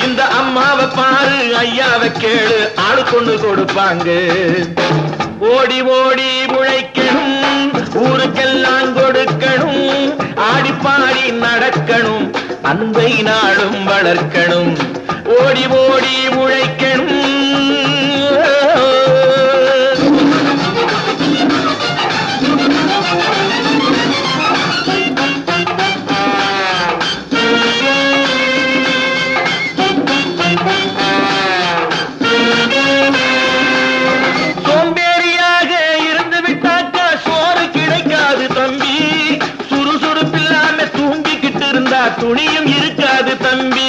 இந்த அம்மாவை பாரு ஐயாவை கேளு ஆளு கொண்டு கொடுப்பாங்க. ஓடி ஓடி உழைக்கணும், ஊருக்கெல்லாம் கொடுக்கணும், ஆடி பாடி நடக்கணும், அன்பை நாடும் வளர்க்கணும். ஓடி ஓடி உழைக்கணும். சோம்பேறியாக இருந்து விட்டாக்கா சோறு கிடைக்காது தம்பி. சுறுசுறுப்பில்லாம தூங்கிக்கிட்டு இருந்தா துணியும் இருக்காது தம்பி.